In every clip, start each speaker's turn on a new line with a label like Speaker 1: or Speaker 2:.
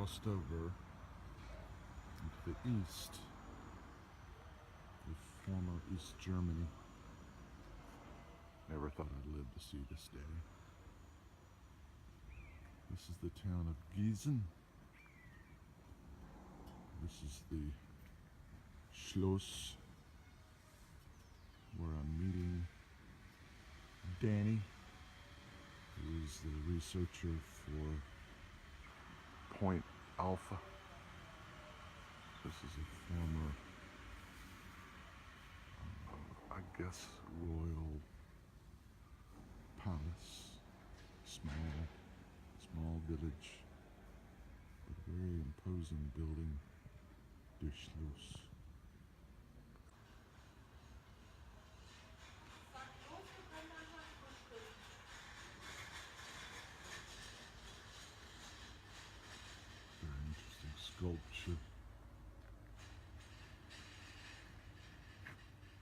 Speaker 1: crossed over into the east, the former East Germany. Never thought I'd live to see this day. This is the town of Gießen. This is the Schloss where I'm meeting Danny, who is the researcher for Point Alpha. This is a former, I guess, royal palace, small village, but a very imposing building, Der Schloss. Very interesting sculpture.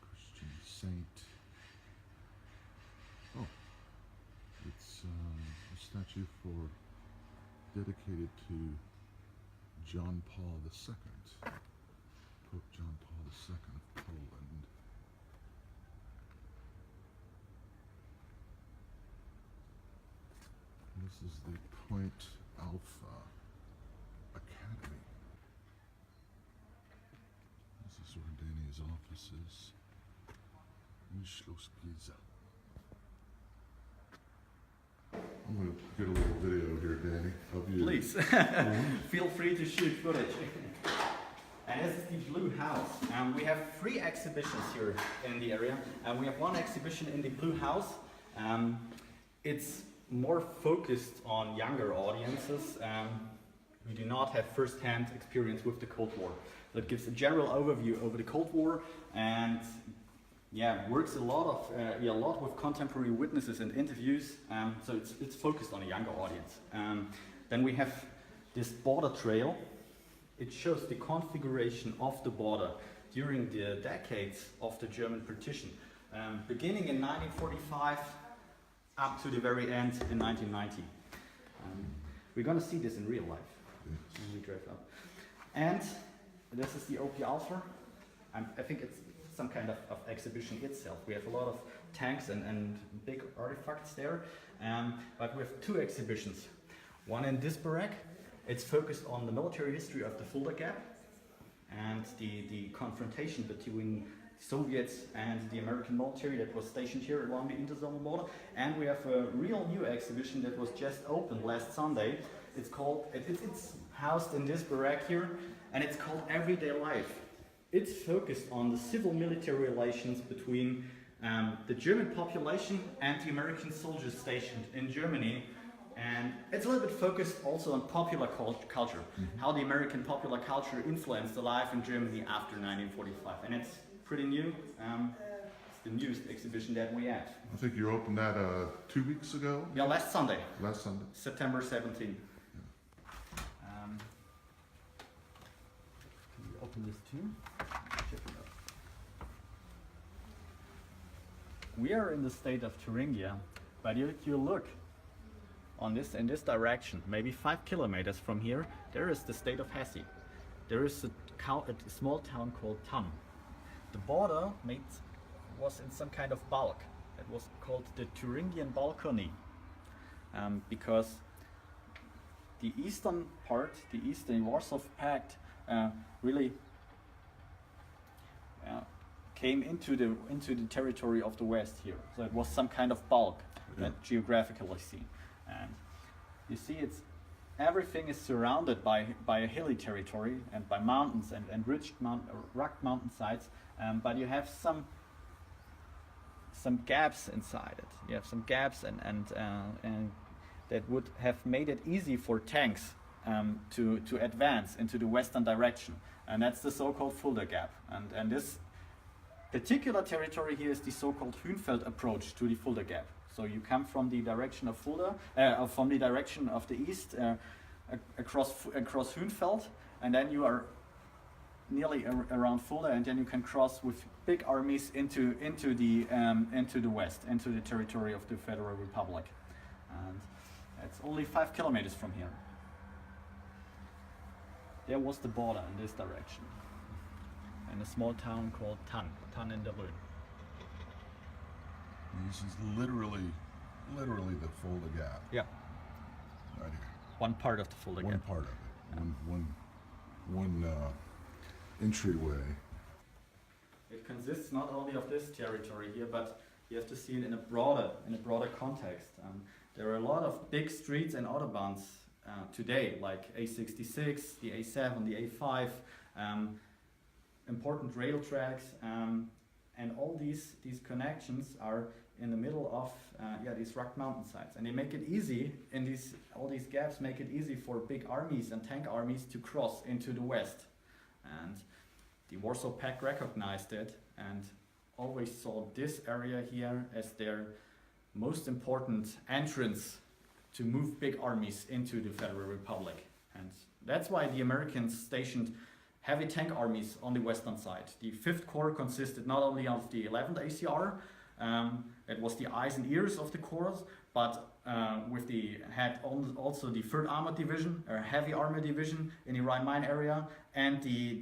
Speaker 1: Christian saint. Oh, it's a statue dedicated to John Paul II, Pope John Paul II of Poland. This is the Point Alpha Academy. This is where Danny's office is, in Schloss Gießen. I'm going to get a little video here, Danny, of you.
Speaker 2: Please, feel free to shoot footage. And this is the Blue House. We have 3 exhibitions here in the area. We have one exhibition in the Blue House. It's more focused on younger audiences who do not have first-hand experience with the Cold War. So it gives a general overview over the Cold War and works a lot with contemporary witnesses and interviews. So it's focused on a younger audience. Then we have this border trail. It shows the configuration of the border during the decades of the German partition, beginning in 1945 up to the very end in 1990. We're going to see this in real life when we drive up. And this is the OP Alpha. I think it's some kind of exhibition itself. We have a lot of tanks and big artifacts there, but we have 2 exhibitions. One in this barrack. It's focused on the military history of the Fulda Gap and the confrontation between Soviets and the American military that was stationed here along the interzonal border. And we have a real new exhibition that was just opened last Sunday. It's housed in this barrack here, and it's called Everyday Life. It's focused on the civil-military relations between the German population and the American soldiers stationed in Germany. And it's a little bit focused also on popular culture, how the American popular culture influenced the life in Germany after 1945. And it's pretty new. It's the newest exhibition that we have.
Speaker 1: I think you opened that 2 weeks ago?
Speaker 2: Yeah, last Sunday.
Speaker 1: Last Sunday.
Speaker 2: September 17th.
Speaker 1: Yeah.
Speaker 2: Can we open this too? Check it out. We are in the state of Thuringia, but if you look in this direction, maybe 5 kilometers from here, there is the state of Hesse. There is a small town called Tamm. The border was in some kind of bulk. It was called the Thuringian Balcony, because the eastern part, the Eastern Warsaw Pact, really came into the territory of the West here. So it was some kind of bulk, geographically seen. And you see, everything is surrounded by a hilly territory and by mountains and rugged mountainsides, but you have some gaps inside it. You have some gaps and that would have made it easy for tanks to advance into the western direction, and that's the so-called Fulda Gap. And this particular territory here is the so-called Hünfeld approach to the Fulda Gap. So you come from the direction of Fulda, from the direction of the east, across Hünfeld, and then you are nearly around Fulda, and then you can cross with big armies into the west, into the territory of the Federal Republic. And it's only 5 kilometers from here. there was the border in this direction. And a small town called Thann in der Rhön.
Speaker 1: This is literally the Fulda Gap.
Speaker 2: Yeah.
Speaker 1: Right here.
Speaker 2: One part of the Fulda Gap.
Speaker 1: One part of it. Yeah. One entryway.
Speaker 2: It consists not only of this territory here, but you have to see it in a broader context. There are a lot of big streets and autobahns today, like A66, the A7, the A5, important rail tracks, and all these connections are in the middle of these rugged mountainsides, and they make it easy. All these gaps make it easy for big armies and tank armies to cross into the west. And the Warsaw Pact recognized it and always saw this area here as their most important entrance to move big armies into the Federal Republic. And that's why the Americans stationed heavy tank armies on the western side. The 5th Corps consisted not only of the 11th ACR, it was the eyes and ears of the corps, but had also the 3rd Armored Division, a heavy armor division in the Rhine-Main area, and the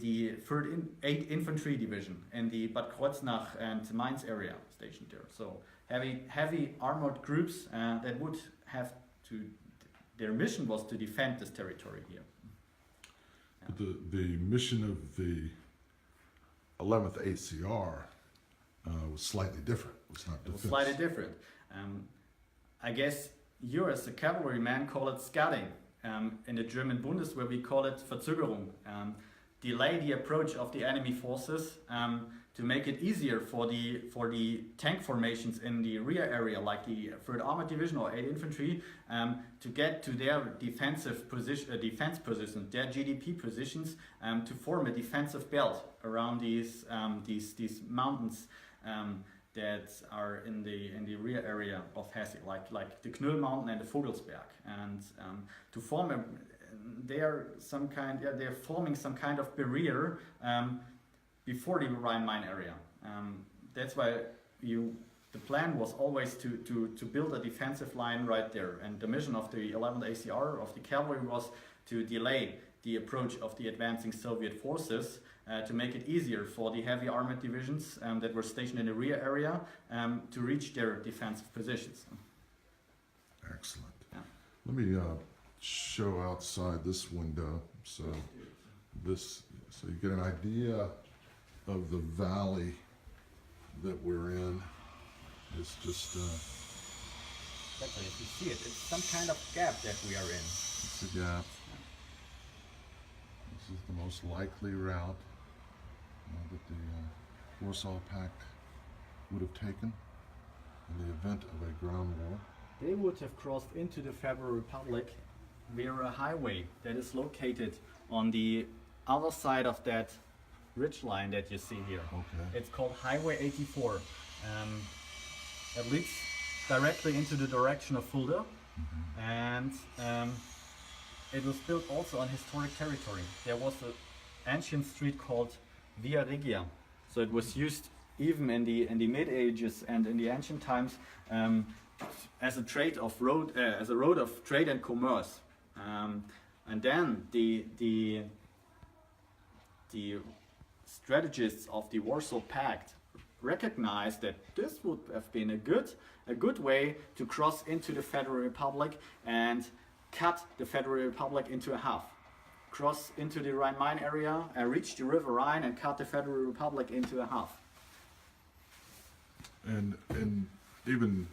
Speaker 2: 8th Infantry Division in the Bad Kreuznach and Mainz area stationed there. So heavy armored groups that would have to, their mission was to defend this territory here. Yeah.
Speaker 1: The mission of the 11th ACR was slightly different.
Speaker 2: It was slightly different. I guess you as a cavalryman call it scouting. In the German Bundeswehr we call it Verzögerung. Delay the approach of the enemy forces to make it easier for the tank formations in the rear area, like the 3rd Armored Division or 8th Infantry, to get to their defense positions, their GDP positions, to form a defensive belt around these mountains that are in the rear area of Hesse, like the Knöll Mountain and the Vogelsberg, and to form they're forming some kind of barrier before the Rhine-Main area. That's why the plan was always to build a defensive line right there, and the mission of the 11th ACR of the cavalry was to delay the approach of the advancing Soviet forces, to make it easier for the heavy armored divisions that were stationed in the rear area to reach their defensive positions.
Speaker 1: Excellent.
Speaker 2: Yeah.
Speaker 1: Let me show outside this window so you get an idea of the valley that we're in. It's just
Speaker 2: exactly, if you see it, it's some kind of gap that we are in.
Speaker 1: It's a gap. This is the most likely route that the Warsaw Pact would have taken in the event of a ground war.
Speaker 2: They would have crossed into the Federal Republic via a highway that is located on the other side of that ridge line that you see here.
Speaker 1: Okay.
Speaker 2: It's called Highway 84. It leads directly into the direction of Fulda, and it was built also on historic territory. There was an ancient street called Via Regia, so it was used even in the Mid Ages and in the ancient times as a road of trade and commerce. And then the strategists of the Warsaw Pact recognized that this would have been a good way to cross into the Federal Republic and cut the Federal Republic into a half. Cross into the Rhine-Main area, reach the River Rhine, and cut the Federal Republic into a half.
Speaker 1: And even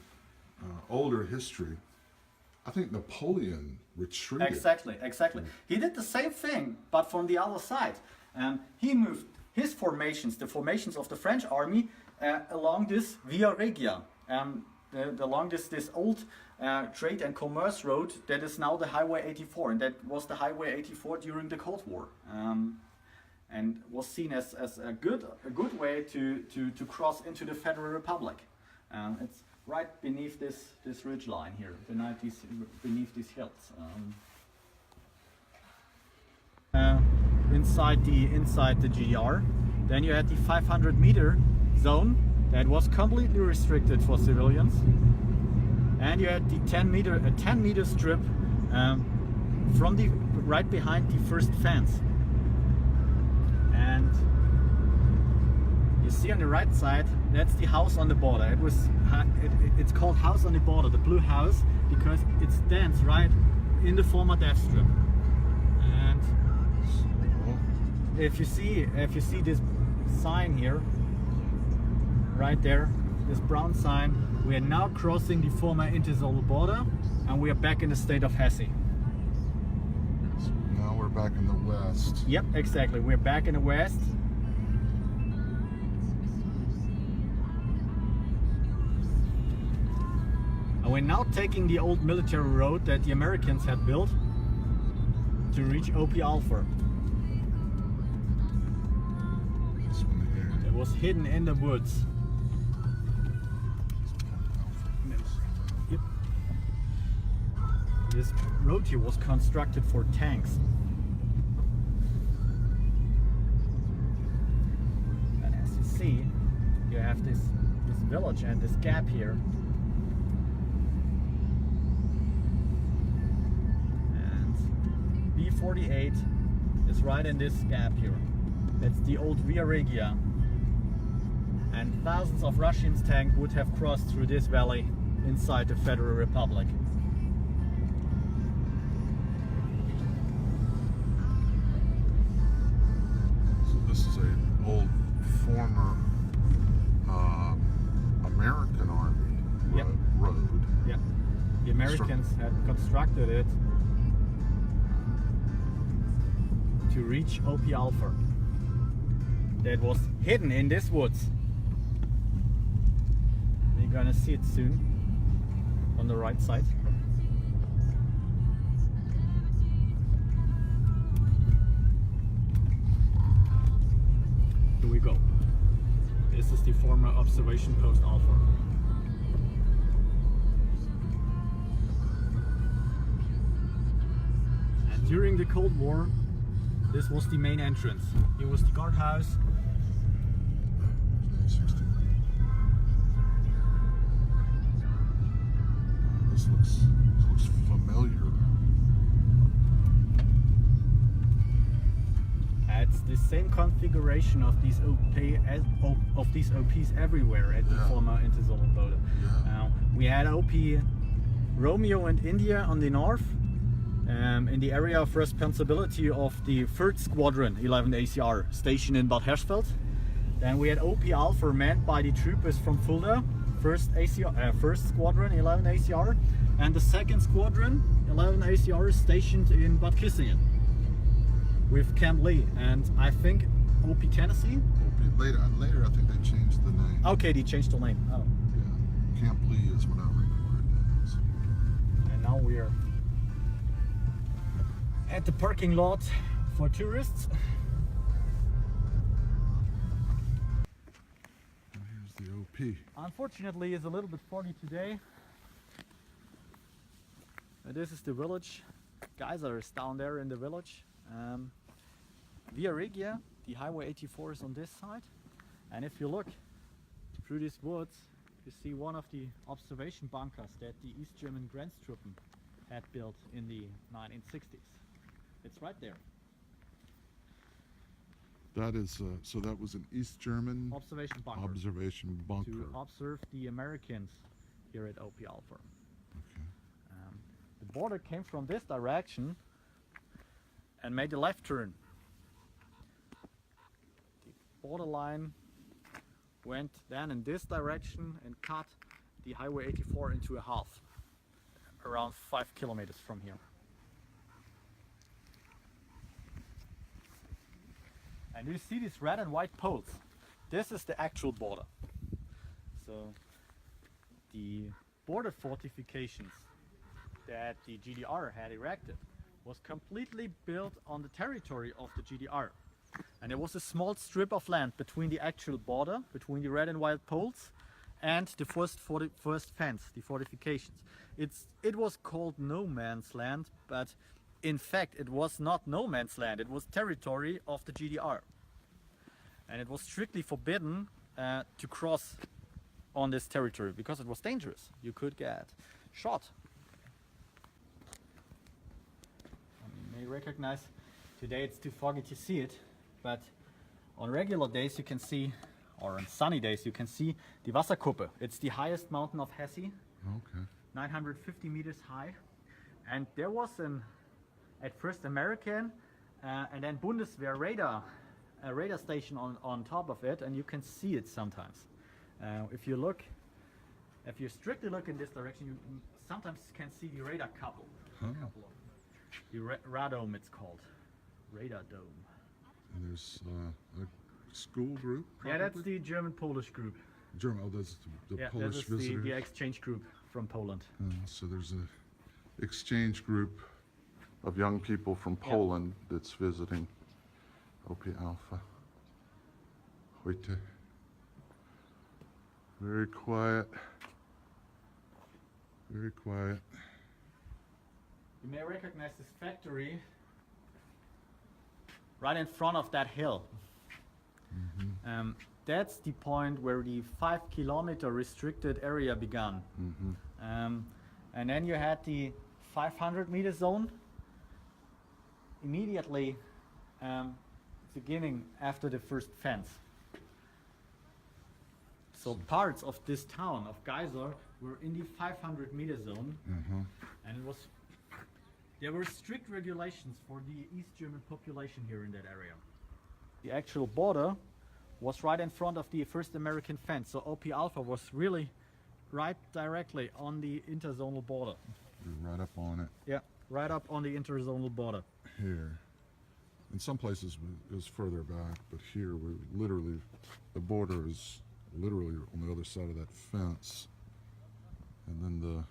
Speaker 1: older history, I think Napoleon retreated.
Speaker 2: Exactly. He did the same thing, but from the other side. He moved his formations, the formations of the French army, along this Via Regia, along this old trade and commerce road that is now the Highway 84, and that was the Highway 84 during the Cold War, and was seen as a good way to cross into the Federal Republic. It's right beneath this ridge line here, beneath these hills. Inside the GDR, then you had the 500-meter zone that was completely restricted for civilians, and you had the 10-meter strip from right behind the first fence. You see on the right side, that's the house on the border. It's called House on the Border, the blue house, because it stands right in the former death strip. And if you see this sign here, right there, this brown sign, we are now crossing the former interzonal border, and we are back in the state of Hesse.
Speaker 1: So now we're back in the west.
Speaker 2: Yep, exactly. We're back in the west. And we're now taking the old military road that the Americans had built to reach OP Alpha.
Speaker 1: This one here.
Speaker 2: It was hidden in the woods. Yep. This road here was constructed for tanks. And as you see, you have this village and this gap here. B48 is right in this gap here. That's the old Via Regia. And thousands of Russian tanks would have crossed through this valley inside the Federal Republic.
Speaker 1: So this is an old former American Army
Speaker 2: Yep.
Speaker 1: road.
Speaker 2: Yeah, the Americans had constructed it to reach OP Alpha. That was hidden in this woods. We're gonna see it soon on the right side. Here we go. This is the former observation post Alpha. And during the Cold War, this was the main entrance. Here was the guardhouse.
Speaker 1: This looks familiar.
Speaker 2: It's the same configuration of these OPs everywhere at the former interzonal border.
Speaker 1: Yeah.
Speaker 2: We had OP Romeo and India on the north, in the area of responsibility of the 3rd Squadron 11 ACR stationed in Bad Hersfeld. Then we had OP Alpha manned by the troopers from Fulda, 1st Squadron 11 ACR, and the 2nd Squadron 11 ACR is stationed in Bad Kissingen with Camp Lee, and I think OP Tennessee.
Speaker 1: Later, I think they changed the name.
Speaker 2: Okay, they changed the name. Oh.
Speaker 1: Yeah. Camp Lee is what I record it as.
Speaker 2: And now we're at the parking lot for tourists.
Speaker 1: And here's the OP.
Speaker 2: Unfortunately, it's a little bit foggy today. This is the village. Geyser is down there in the village. Via Regia, the Highway 84 is on this side. And if you look through these woods, you see one of the observation bunkers that the East German Grenztruppen had built in the 1960s. It's right there.
Speaker 1: That is, so that was an East German
Speaker 2: Observation bunker.
Speaker 1: observation bunker.
Speaker 2: To observe the Americans here at OP Alpha.
Speaker 1: Okay.
Speaker 2: The border came from this direction and made a left turn. The borderline went then in this direction and cut the Highway 84 into a half, around 5 kilometers from here. And you see these red and white poles. This is the actual border. So the border fortifications that the GDR had erected was completely built on the territory of the GDR. And there was a small strip of land between the actual border, between the red and white poles, and the first fence, the fortifications. It was called no man's land, but in fact it was not no man's land, it was territory of the GDR. And it was strictly forbidden to cross on this territory because it was dangerous. You could get shot. You may recognize, today it's too foggy to see it, but on regular days you can see or on sunny days, you can see the Wasserkuppe. It's the highest mountain of Hesse,
Speaker 1: Okay.
Speaker 2: 950 meters high. And there was at first American and then Bundeswehr radar, a radar station on top of it, and you can see it sometimes. If you strictly look in this direction, you sometimes can see the radar couple. The radome, it's called. Radar dome.
Speaker 1: And there's a school group, probably?
Speaker 2: Yeah, that's the German-Polish group.
Speaker 1: German, oh, that's the
Speaker 2: Yeah,
Speaker 1: Polish
Speaker 2: that is
Speaker 1: visitors.
Speaker 2: the exchange group from Poland.
Speaker 1: So there's a exchange group of young people from Poland that's visiting OP Alpha. Heute. Very quiet. Very quiet.
Speaker 2: You may recognize this factory right in front of that hill. That's the point where the 5-kilometer restricted area began. And then you had the 500-meter zone immediately beginning after the first fence. So parts of this town of Geisler were in the 500-meter zone, and there were strict regulations for the East German population here in that area. The actual border was right in front of the first American fence, so OP Alpha was really right directly on the interzonal border.
Speaker 1: You're right up on it.
Speaker 2: Yeah, right up on the interzonal border.
Speaker 1: Here. In some places it was further back, but here we literally, the border is literally on the other side of that fence. And then the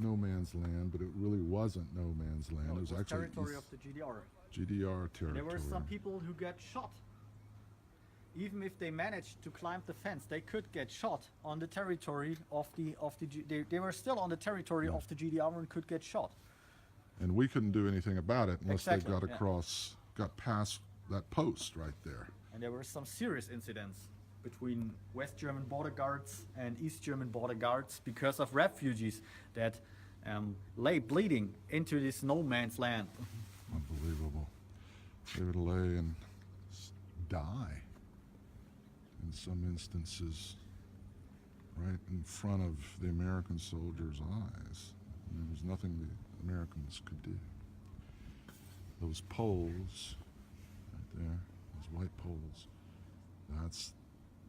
Speaker 1: no man's land, but it really wasn't no man's land.
Speaker 2: No,
Speaker 1: it was actually
Speaker 2: territory of the GDR.
Speaker 1: GDR territory.
Speaker 2: And there were some people who got shot. Even if they managed to climb the fence, they could get shot on the territory of the they were still on the territory of the GDR and could get shot.
Speaker 1: And we couldn't do anything about it unless they
Speaker 2: Exactly,
Speaker 1: got across, got past that post right there.
Speaker 2: And there were some serious incidents between West German border guards and East German border guards because of refugees that lay bleeding into this no man's land.
Speaker 1: Unbelievable. They would lay and die in some instances right in front of the American soldiers' eyes. And there was nothing the Americans could do. Those poles right there, those white poles,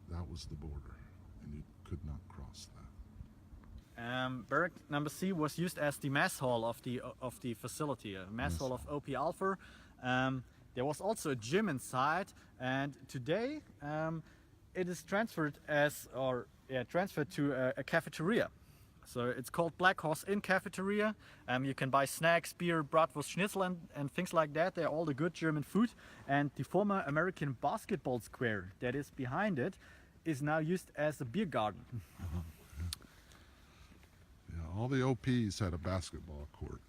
Speaker 1: that was the border, and you could not cross that.
Speaker 2: Barrack number C was used as the mess hall of the facility, a mess hall of OP Alpha. There was also a gym inside, and today it is transferred to a cafeteria. So it's called Blackhorse in cafeteria. You can buy snacks, beer, bratwurst, schnitzel, and things like that. They're all the good German food. And the former American basketball square that is behind it is now used as a beer garden.
Speaker 1: Yeah, all the OPs had a basketball court.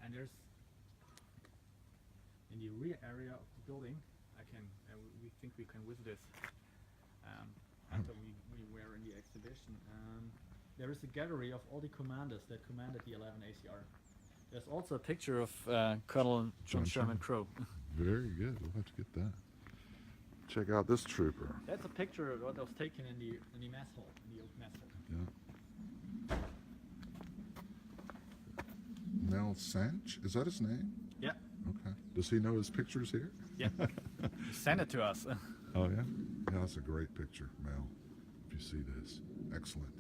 Speaker 2: And there's in the rear area of the building, we think we can visit this after we were in the exhibition. There is a gallery of all the commanders that commanded the 11 ACR. There's also a picture of Colonel John Sherman Crow.
Speaker 1: Very good. We'll have to get that. Check out this trooper.
Speaker 2: That's a picture of what was taken in the mess hall, in the old mess hall.
Speaker 1: Yeah. Mel Sanch, is that his name?
Speaker 2: Yeah.
Speaker 1: Okay. Does he know his picture's here?
Speaker 2: Yeah. Send it to us.
Speaker 1: Oh yeah? Yeah, that's a great picture, Mel. If you see this. Excellent.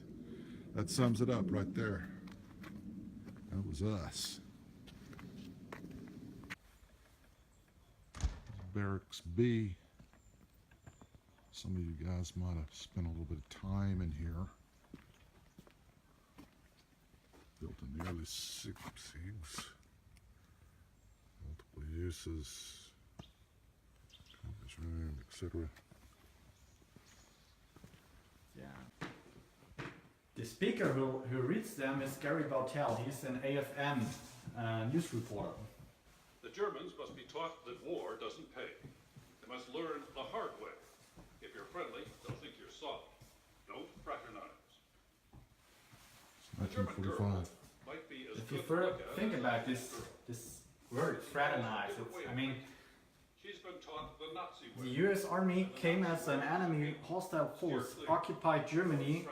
Speaker 1: That sums it up right there. That was us. Barracks B. Some of you guys might have spent a little bit of time in here. Built in the early 60s. Multiple uses. Conference room, etc.
Speaker 2: Yeah. The speaker who reads them is Gary Bautel. He's an AFM news reporter.
Speaker 3: The Germans must be taught that war doesn't pay. They must learn the hard way. If you're friendly, they'll think you're soft. Don't fraternize. A German girl might be as
Speaker 2: if you think about this word, fraternize, I mean,
Speaker 3: She's been taught the Nazi
Speaker 2: the
Speaker 3: way.
Speaker 2: US Army came as an enemy hostile force, occupied Germany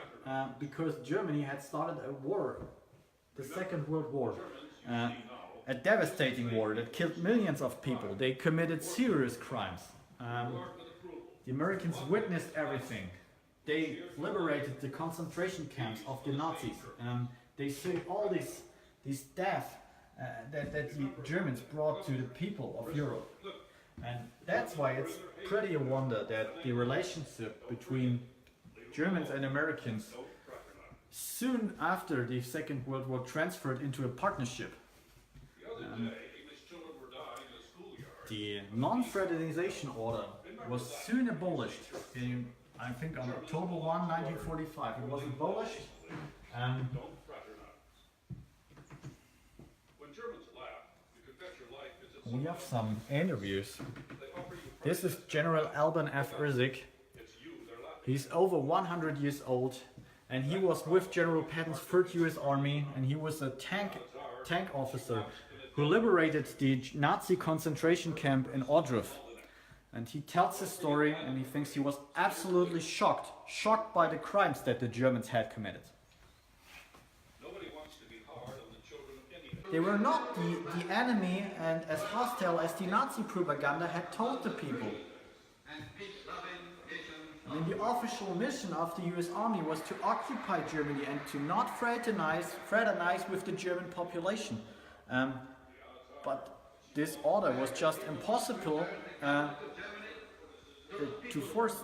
Speaker 2: because Germany had started a war, the Second World War. A devastating war that killed millions of people. They committed serious crimes. The Americans witnessed everything. They liberated the concentration camps of the Nazis. They saw all these death that the Germans brought to the people of Europe. And that's why it's pretty a wonder that the relationship between Germans and Americans soon after the Second World War transferred into a partnership.
Speaker 3: The other day, English children were dying in a schoolyard.
Speaker 2: The non-fraternization order was soon abolished in, I think, on October 1, 1945. It was abolished.
Speaker 3: Don't fraternize. When Germans laugh, you can bet your life is at
Speaker 2: We have some interviews.
Speaker 3: They offer you
Speaker 2: This is General Alban F. Erzik.
Speaker 3: it's you, they're laughing.
Speaker 2: He's over 100 years old, and he was with General Patton's 3rd US Army, and he was a tank officer who liberated the Nazi concentration camp in Ohrdruf. And he tells his story, and he thinks he was absolutely shocked by the crimes that the Germans had committed.
Speaker 3: Nobody wants to be hard on the children of any.
Speaker 2: They were not the enemy and as hostile as the Nazi propaganda had told the people. I mean, the official mission of the US Army was to occupy Germany and to not fraternize with the German population. But this order was just impossible to force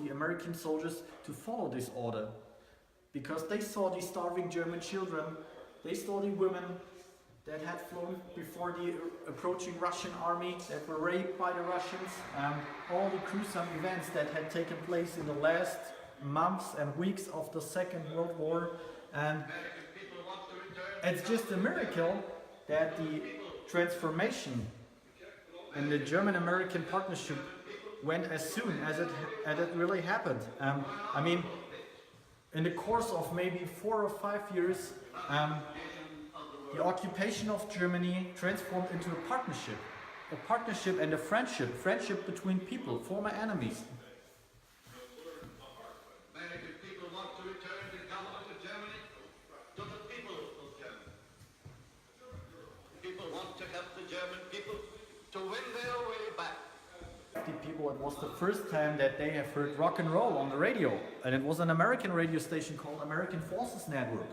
Speaker 2: the American soldiers to follow this order, because they saw the starving German children, they saw the women that had flown before the approaching Russian army, that were raped by the Russians, all the gruesome events that had taken place in the last months and weeks of the Second World War. And it's just a miracle that the transformation in the German-American partnership went as soon as it really happened. I mean, in the course of maybe 4 or 5 years, the occupation of Germany transformed into a partnership and a friendship between people, former enemies.
Speaker 4: American people want to return the government of Germany to the people of Germany. People want to help the German people to win their way back.
Speaker 2: The people, it was the first time that they have heard rock and roll on the radio, and it was an American radio station called American Forces Network.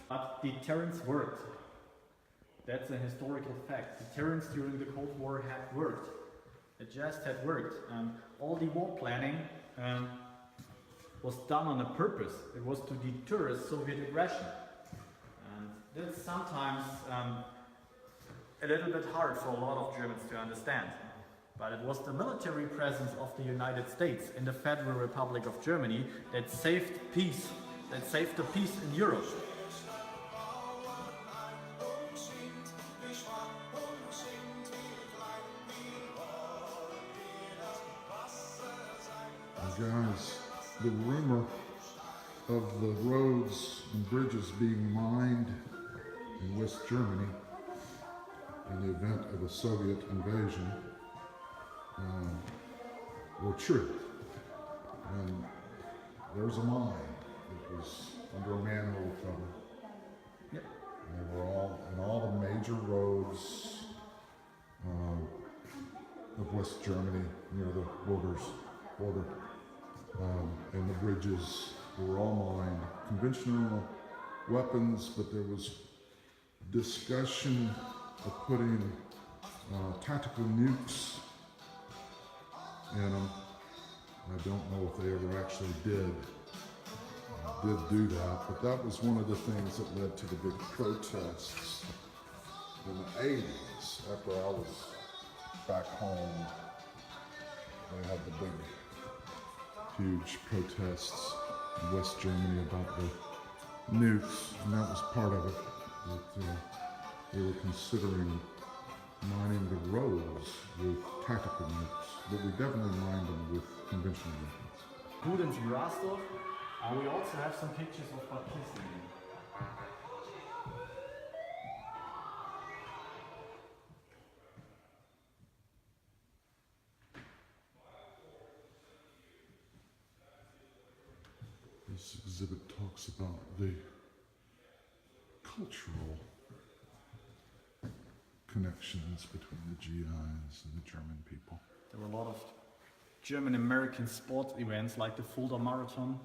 Speaker 2: But deterrence worked. That's a historical fact. Deterrence during the Cold War had worked. It just had worked. All the war planning was done on a purpose. It was to deter Soviet aggression. And that's sometimes a little bit hard for a lot of Germans to understand. But it was the military presence of the United States in the Federal Republic of Germany that saved peace, that saved the peace in Europe.
Speaker 1: Guys, the rumor of the roads and bridges being mined in West Germany in the event of a Soviet invasion were true. And there was a mine. It was under a manhole cover.
Speaker 2: Yep.
Speaker 1: And they were all in all the major roads of West Germany near the border. And the bridges were all mined. Conventional weapons, but there was discussion of putting tactical nukes in them. I don't know if they ever actually did. did do that, but that was one of the things that led to the big protests in the 80s. After I was back home, they had the big, huge protests in West Germany about the nukes, and that was part of it. That they were considering mining the roads with tactical nukes, but we definitely mined them with conventional weapons.
Speaker 2: Gudens Rastorf, and we also have some pictures of Bad Kissingen.
Speaker 1: This exhibit talks about the cultural connections between the GIs and the German people.
Speaker 2: There were a lot of German-American sports events like the Fulda Marathon.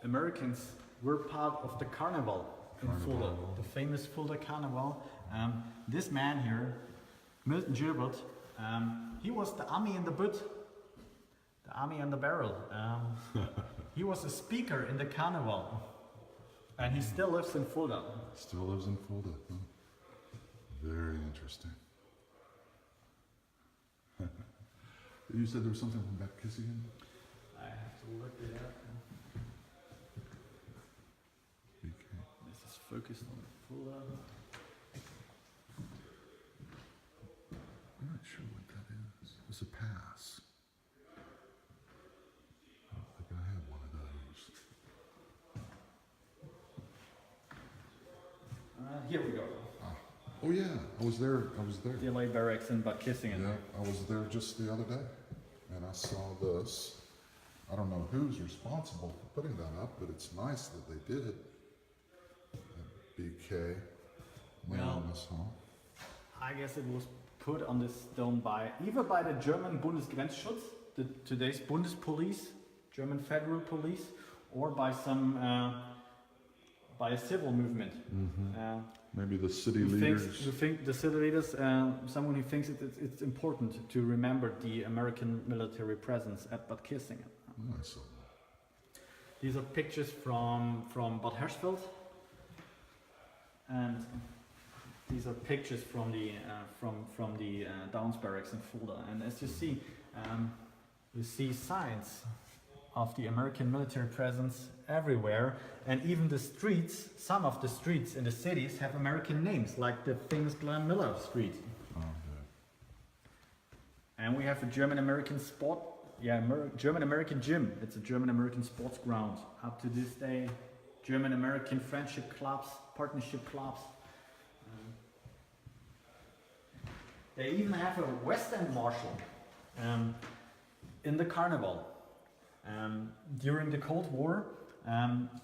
Speaker 2: Americans were part of the carnival in Fulda, the famous Fulda Carnival. This man here, Milton Gilbert, he was the army in the butt, the army in the barrel. He was a speaker in the carnival, and he still lives in Fulda.
Speaker 1: Still lives in Fulda, huh? Very interesting. You said there was something from Bad Kissingen?
Speaker 2: I have to look it up.
Speaker 1: BK.
Speaker 2: This is focused on Fulda.
Speaker 1: I'm not sure what that is. It's a pass. I don't think I have one of those.
Speaker 2: Here we go.
Speaker 1: Oh yeah, I was there.
Speaker 2: DLA barracks in Bad Kissingen.
Speaker 1: Yeah, I was there just the other day, and I saw this. I don't know who's responsible for putting that up, but it's nice that they did it. BK, Leonis Hall.
Speaker 2: I guess it was put on this stone by either by the German Bundesgrenzschutz, today's Bundespolice, German Federal Police, or by some by a civil movement.
Speaker 1: Maybe the city
Speaker 2: Who
Speaker 1: leaders.
Speaker 2: think the city leaders, someone who thinks it's important to remember the American military presence at Bad Kissingen.
Speaker 1: Oh, I saw that.
Speaker 2: These are pictures from Bad Hersfeld, and these are pictures from the Downs barracks in Fulda. And as you see signs of the American military presence everywhere, and even the streets, some of the streets in the cities have American names, like the famous Glenn Miller Street.
Speaker 1: Oh, good.
Speaker 2: And we have a German-American German-American gym. It's a German-American sports ground. Up to this day, German-American friendship clubs, partnership clubs. They even have a West End Marshal in the carnival. During the Cold War,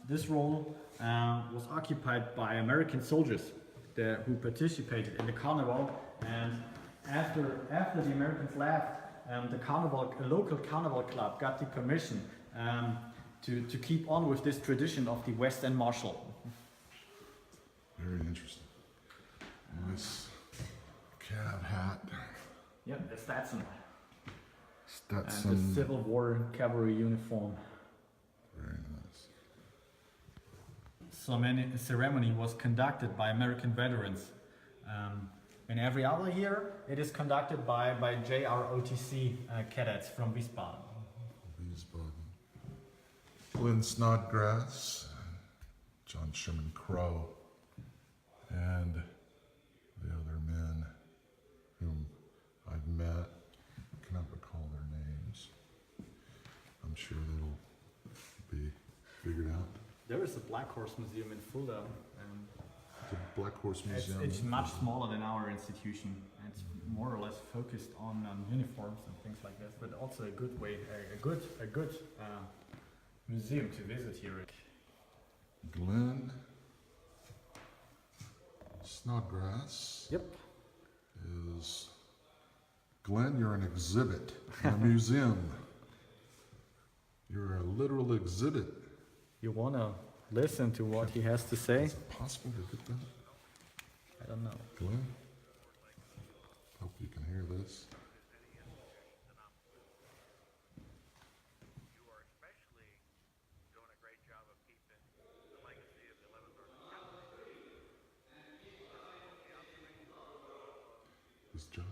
Speaker 2: this role was occupied by American soldiers who participated in the carnival. And after the Americans left, a local carnival club got the permission to keep on with this tradition of the West End Marshal.
Speaker 1: Very interesting. Nice cab hat.
Speaker 2: Yep, the Stetson.
Speaker 1: Stetson.
Speaker 2: And the Civil War cavalry uniform.
Speaker 1: Very nice.
Speaker 2: Ceremony was conducted by American veterans. In every other year, it is conducted by JROTC cadets from Wiesbaden.
Speaker 1: Wiesbaden. Glenn Snodgrass, John Sherman Crow, and the other men whom I've met. I cannot recall their names. I'm sure they'll be figured out.
Speaker 2: There is a Blackhorse museum in Fulda.
Speaker 1: The Blackhorse Museum.
Speaker 2: It's much smaller than our institution. It's more or less focused on uniforms and things like this, but also a good museum to visit here.
Speaker 1: Glenn Snodgrass.
Speaker 2: Yep.
Speaker 1: Is Glenn, you're an exhibit in a museum. You're a literal exhibit.
Speaker 2: You wanna listen to what he has to say?
Speaker 1: Is it possible to get that?
Speaker 2: I don't know.
Speaker 1: Glenn? Hope you can hear this.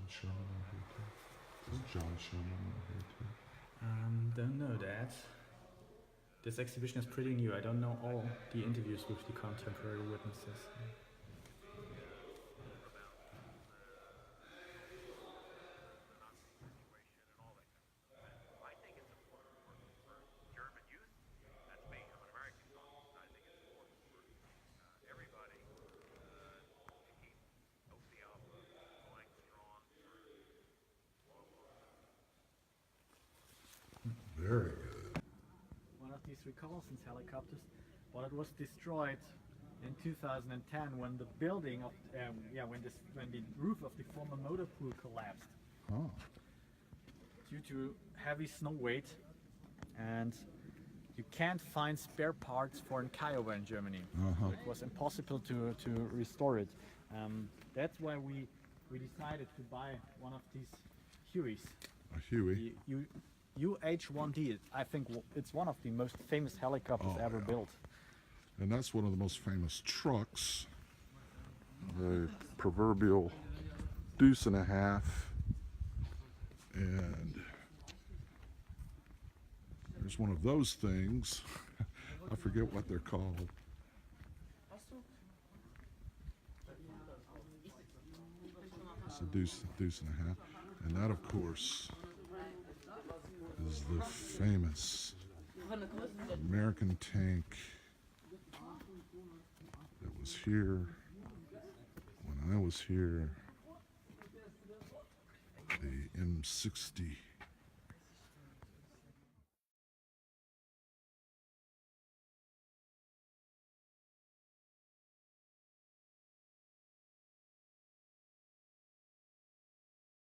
Speaker 1: John Sherman here too? Is John Sherman here too?
Speaker 2: Don't know that. This exhibition is pretty new. I don't know all the interviews with the contemporary witnesses.
Speaker 1: Very good.
Speaker 2: One of these reconnaissance helicopters, well, it was destroyed in 2010 when the building of, when the roof of the former motor pool collapsed
Speaker 1: Oh,
Speaker 2: due to heavy snow weight, and you can't find spare parts for an Kiowa in Germany.
Speaker 1: Uh-huh.
Speaker 2: It was impossible to restore it. That's why we decided to buy one of these Hueys.
Speaker 1: a Huey.
Speaker 2: The UH-1D. I think it's one of the most famous helicopters
Speaker 1: Oh,
Speaker 2: ever
Speaker 1: yeah.
Speaker 2: built.
Speaker 1: And that's one of the most famous trucks. The proverbial deuce and a half. And there's one of those things. I forget what they're called. It's a deuce and a half. And that, of course, is the famous American tank that was here when I was here, the M60